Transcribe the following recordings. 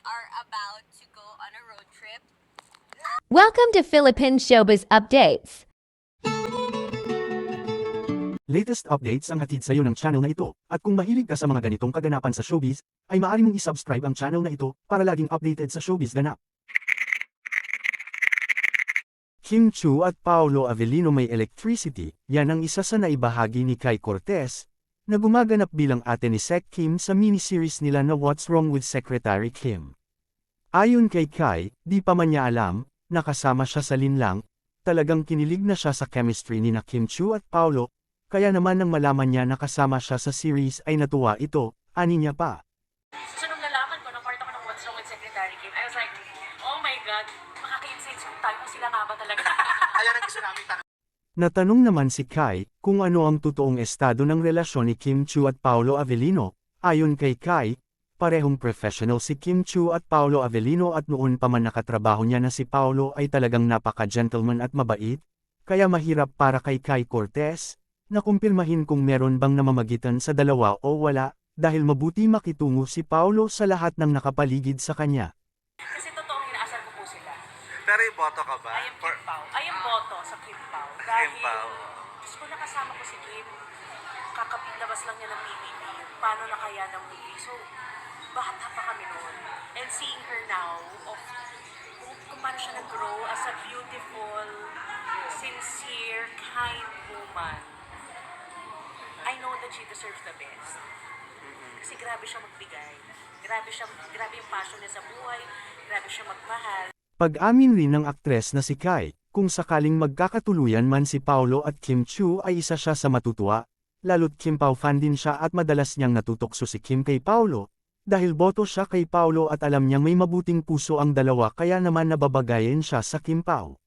are about to go on a road trip. Welcome to Philippine Showbiz Updates. Latest updates ang hatid sa iyo ng channel na ito, at kung mahilig ka sa mga ganitong kaganapan sa showbiz, ay maaari mong isubscribe ang channel na ito para laging updated sa showbiz ganap. Kim Chiu at Paolo Avellino may electricity, yan ang isa sa naibahagi ni Kai Cortez, na gumaganap bilang ate ni Sec Kim sa miniseries nila na What's Wrong with Secretary Kim. Ayon kay Kai, di pa man niya alam, nakasama siya sa linlang, talagang kinilig na siya sa chemistry ni na Kim Chiu at Paolo, kaya naman nang malaman niya na kasama siya sa series ay natuwa ito, ani niya pa. So nung nalaman ko na part ako ng What's Wrong with Secretary Kim, I was like, oh my God, makaka-insights kung tayo kung sila nga ba talaga. Ayan ang gusto namin tanong. Natanong naman si Kai kung ano ang totoong estado ng relasyon ni Kim Chiu at Paolo Avellino. Ayon kay Kai, parehong professional si Kim Chiu at Paolo Avellino at noon pa man nakatrabaho niya na si Paolo ay talagang napaka-gentleman at mabait, kaya mahirap para kay Kai Cortez na kumpirmahin kung meron bang namamagitan sa dalawa o wala, dahil mabuti makitungo si Paolo sa lahat ng nakapaligid sa kanya. Kasi totoong inaasar ko po sila. Pero yung boto ka ba? I am Kim Pao. I am boto sa Kim Pao. Dahil, Kim Pao. gusto ko nakasama ko si Kim. Kakapilabas lang niya ng PBB. Paano na kaya ng movie? So, bata pa kami noon. And seeing her now, of kung paano siya nag-grow as a beautiful, sincere, kind woman, I know that she deserves the best. Kasi grabe siya magbigay. Grabe yung passion niya sa buhay. Grabe siya magmahal. Pag-amin rin ng aktres na si Kai, kung sakaling magkakatuluyan man si Paolo at Kim Chiu ay isa siya sa matutuwa, lalo't Kim Pao fan din siya at madalas niyang natutokso si Kim kay Paolo, dahil boto siya kay Paolo at alam niyang may mabuting puso ang dalawa kaya naman nababagayin siya sa Kim Pao.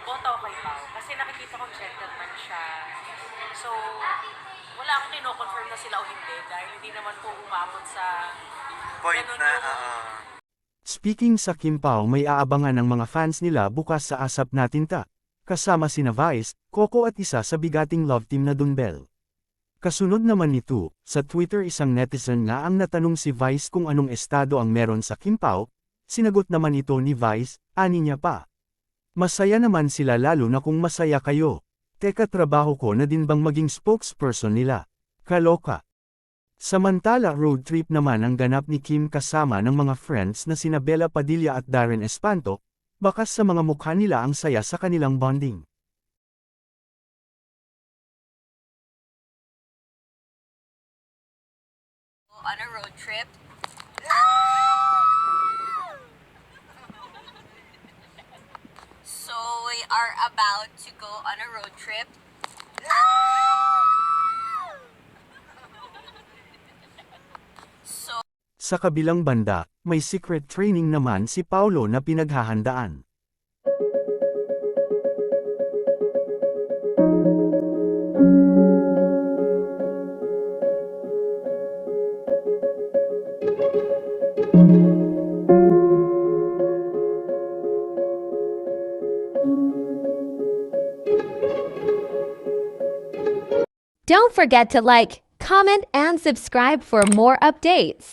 Boto ako kay Pao. Kasi nakikita kong gentleman siya. So, wala akong kino-confirm na sila o hindi dahil hindi naman po umabot sa Point ganun na, yung- Speaking sa Kim Pao, may aabangan ng mga fans nila bukas sa Asap Natin Ta, kasama sina Vice, Coco at isa sa bigating love team na Dunbel. Kasunod naman nito, sa Twitter isang netizen nga ang natanong si Vice kung anong estado ang meron sa Kim Pao, sinagot naman ito ni Vice, ani niya pa. Masaya naman sila lalo na kung masaya kayo. Teka, trabaho ko na din bang maging spokesperson nila? Kaloka. Samantala, road trip naman ang ganap ni Kim kasama ng mga friends na sina Bella Padilla at Darren Espanto, bakas sa mga mukha nila ang saya sa kanilang bonding. Go on a road trip. So we are about to go on a road trip. So Sa kabilang banda, may secret training naman si Paolo na pinaghahandaan. Don't forget to like, comment, and subscribe for more updates.